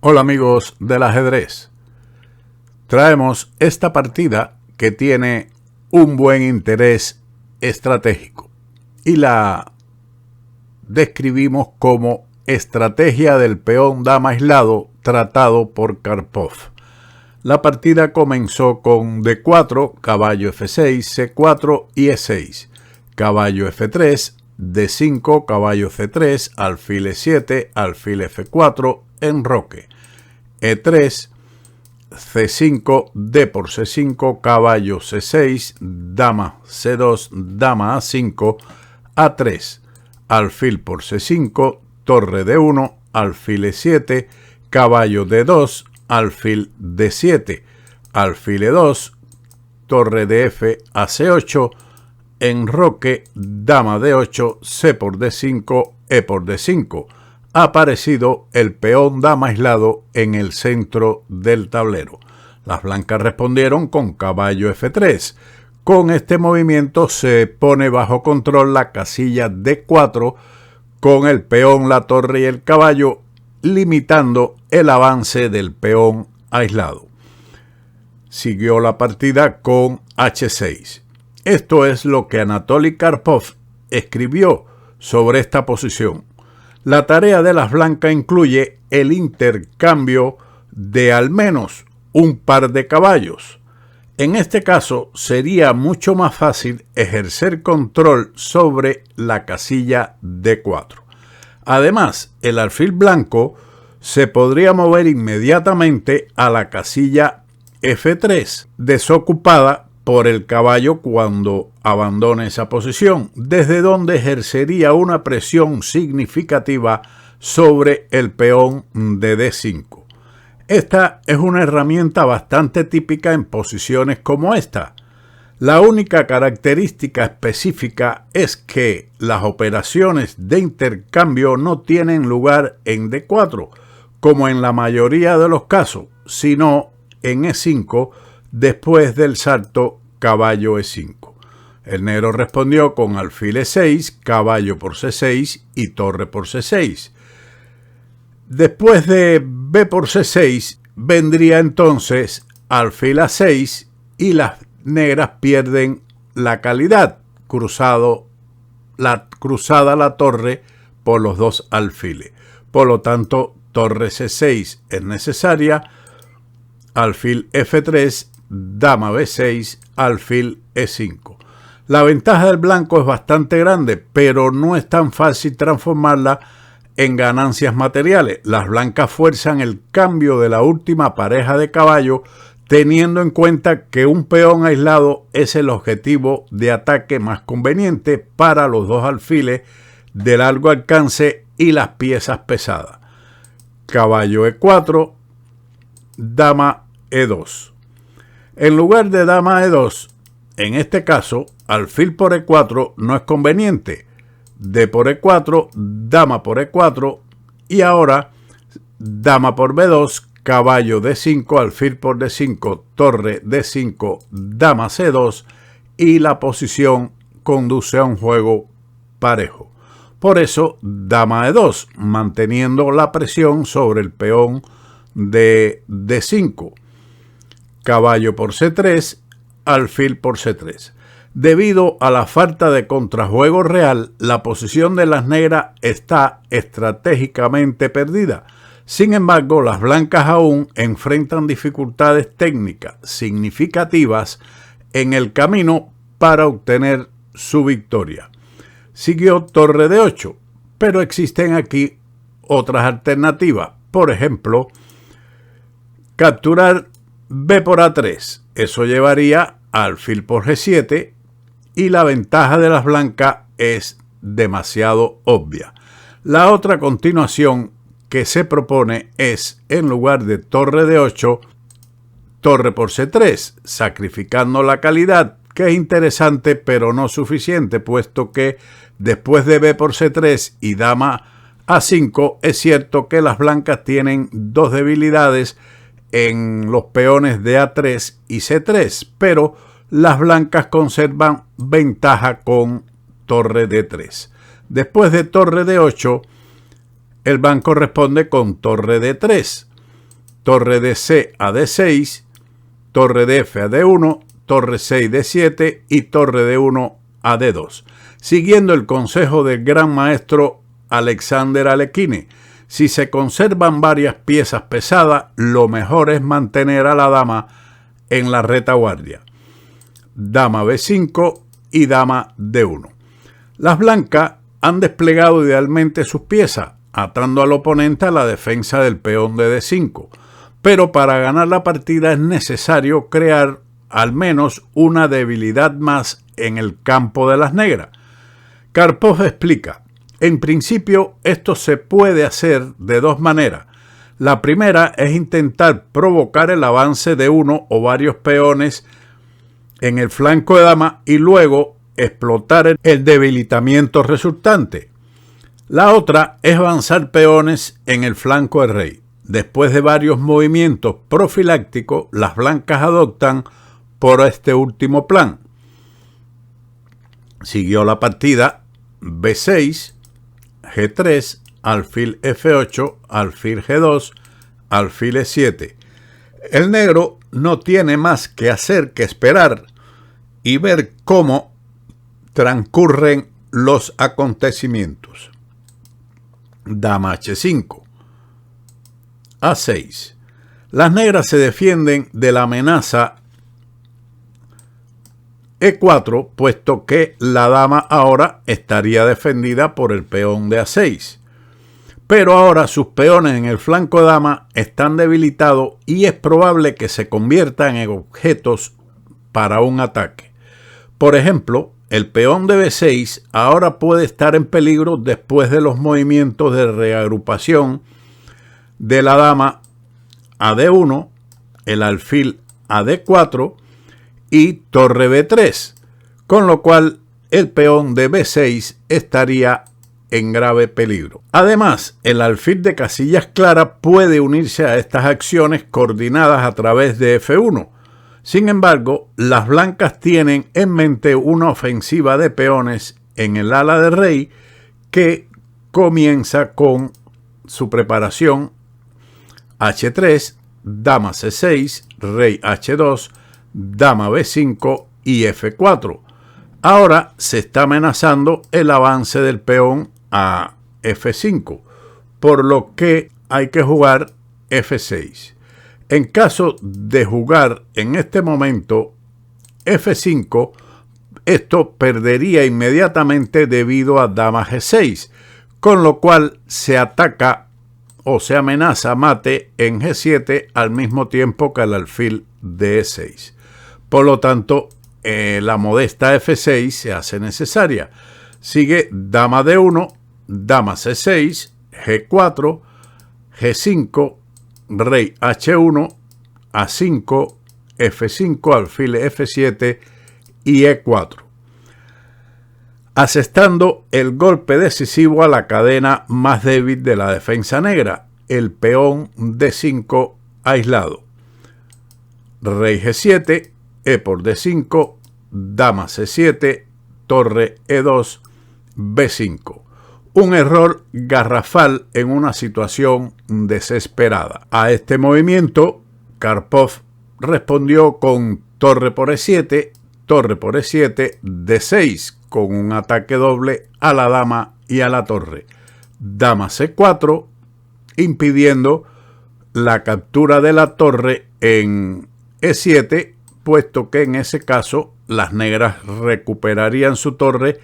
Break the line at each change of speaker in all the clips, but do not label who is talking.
Hola amigos del ajedrez. Traemos esta partida que tiene un buen interés estratégico y la describimos como estrategia del peón dama aislado tratado por Karpov. La partida comenzó con D4, caballo F6, C4 y E6, caballo F3, D5, caballo C3, alfil E7, alfil F4, enroque, E3, C5, D por C5, caballo C6, dama C2, dama A5, A3, alfil por C5, torre D1, alfil E7, caballo D2, alfil D7, alfil E2, torre DF a C8, enroque, dama D8, C por D5, E por D5. Ha aparecido el peón dama aislado en el centro del tablero. Las blancas respondieron con caballo F3. Con este movimiento se pone bajo control la casilla D4 con el peón, la torre y el caballo, limitando el avance del peón aislado. Siguió la partida con H6. Esto es lo que Anatoly Karpov escribió sobre esta posición. La tarea de las blancas incluye el intercambio de al menos un par de caballos. En este caso sería mucho más fácil ejercer control sobre la casilla D4. Además, el alfil blanco se podría mover inmediatamente a la casilla F3, desocupada por el caballo cuando abandone esa posición, desde donde ejercería una presión significativa sobre el peón de D5. Esta es una herramienta bastante típica en posiciones como esta. La única característica específica es que las operaciones de intercambio no tienen lugar en D4, como en la mayoría de los casos, sino en E5, después del salto caballo E5. El negro respondió con alfil E6, caballo por C6 y torre por C6. Después de B por C6 vendría entonces alfil A6 y las negras pierden la calidad, cruzada la torre por los dos alfiles. Por lo tanto, torre C6 es necesaria, alfil F3, dama B6, alfil E5. La ventaja del blanco es bastante grande, pero no es tan fácil transformarla en ganancias materiales. Las blancas fuerzan el cambio de la última pareja de caballo, teniendo en cuenta que un peón aislado es el objetivo de ataque más conveniente para los dos alfiles de largo alcance y las piezas pesadas. Caballo E4, dama E2. En lugar de dama E2, en este caso, alfil por E4 no es conveniente. D por E4, dama por E4 y ahora dama por B2, caballo D5, alfil por D5, torre D5, dama C2 y la posición conduce a un juego parejo. Por eso, dama E2, manteniendo la presión sobre el peón de D5. Caballo por C3, alfil por C3. Debido a la falta de contrajuego real, la posición de las negras está estratégicamente perdida. Sin embargo, las blancas aún enfrentan dificultades técnicas significativas en el camino para obtener su victoria. Siguió torre D8, pero existen aquí otras alternativas. Por ejemplo, capturar B por A3. Eso llevaría a alfil por G7 y la ventaja de las blancas es demasiado obvia. La otra continuación que se propone es, en lugar de torre D8, torre por C3, sacrificando la calidad, que es interesante pero no suficiente, puesto que después de B por C3 y dama A5, es cierto que las blancas tienen dos debilidades en los peones de A3 y C3, pero las blancas conservan ventaja con torre D3. Después de torre D8, el blanco responde con torre D3. torre de C a D6, torre de F a D1, torre 6 D7 y torre D1 a D2. Siguiendo el consejo del gran maestro Alexander Alekhine, si se conservan varias piezas pesadas, lo mejor es mantener a la dama en la retaguardia. Dama B5 y dama D1. Las blancas han desplegado idealmente sus piezas, atando al oponente a la defensa del peón de D5, pero para ganar la partida es necesario crear al menos una debilidad más en el campo de las negras. Karpov explica: en principio esto se puede hacer de dos maneras. La primera es intentar provocar el avance de uno o varios peones en el flanco de dama y luego explotar el debilitamiento resultante. La otra es avanzar peones en el flanco del rey. Después de varios movimientos profilácticos, las blancas adoptan por este último plan. Siguió la partida B6, G3, alfil F8, alfil G2, alfil E7. El negro no tiene más que hacer que esperar y ver cómo transcurren los acontecimientos. Dama H5, A6. Las negras se defienden de la amenaza E4, puesto que la dama ahora estaría defendida por el peón de A6. Pero ahora sus peones en el flanco de dama están debilitados y es probable que se conviertan en objetos para un ataque. Por ejemplo, el peón de B6 ahora puede estar en peligro después de los movimientos de reagrupación de la dama a D1, el alfil a D4 y torre B3, con lo cual el peón de B6 estaría en grave peligro. Además, el alfil de casillas claras puede unirse a estas acciones coordinadas a través de F1. Sin embargo, las blancas tienen en mente una ofensiva de peones en el ala de rey que comienza con su preparación H3, dama C6, rey H2, dama B5 y F4. Ahora se está amenazando el avance del peón a F5, por lo que hay que jugar F6. En caso de jugar en este momento F5, esto perdería inmediatamente debido a dama G6, con lo cual se ataca o se amenaza mate en G7 al mismo tiempo que el alfil de E6. Por lo tanto, la modesta F6 se hace necesaria. Sigue dama D1, dama C6, G4, G5, rey H1, A5, F5, alfil F7 y E4, asestando el golpe decisivo a la cadena más débil de la defensa negra, el peón D5 aislado. Rey G7, E por D5, dama C7, torre E2, B5. Un error garrafal en una situación desesperada. A este movimiento, Karpov respondió con torre por E7, torre por E7, D6, con un ataque doble a la dama y a la torre. Dama C4, impidiendo la captura de la torre en E7, puesto que en ese caso las negras recuperarían su torre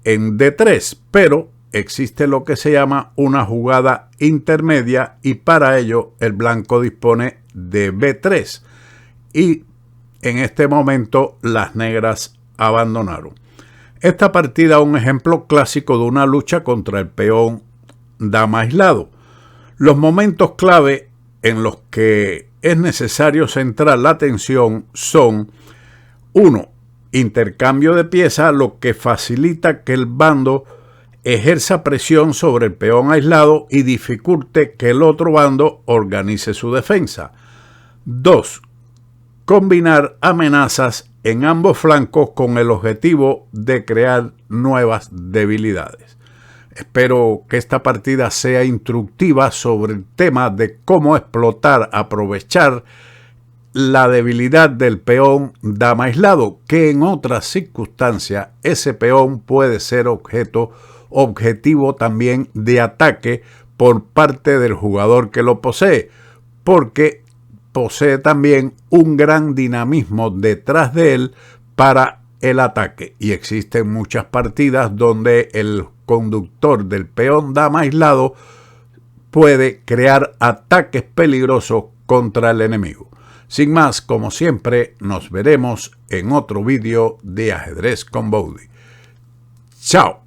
en D3, pero existe lo que se llama una jugada intermedia y para ello el blanco dispone de B3 y en este momento las negras abandonaron. Esta partida es un ejemplo clásico de una lucha contra el peón dama aislado. Los momentos clave en los que es necesario centrar la atención son: 1. Intercambio de piezas, lo que facilita que el bando ejerza presión sobre el peón aislado y dificulte que el otro bando organice su defensa. 2. Combinar amenazas en ambos flancos con el objetivo de crear nuevas debilidades. Espero que esta partida sea instructiva sobre el tema de cómo explotar, aprovechar la debilidad del peón dama aislado, que en otras circunstancias ese peón puede ser objetivo también de ataque por parte del jugador que lo posee, porque posee también un gran dinamismo detrás de él para el ataque. Y existen muchas partidas donde el conductor del peón dama aislado puede crear ataques peligrosos contra el enemigo. Sin más, como siempre, nos veremos en otro vídeo de Ajedrez con Bowdy. ¡Chao!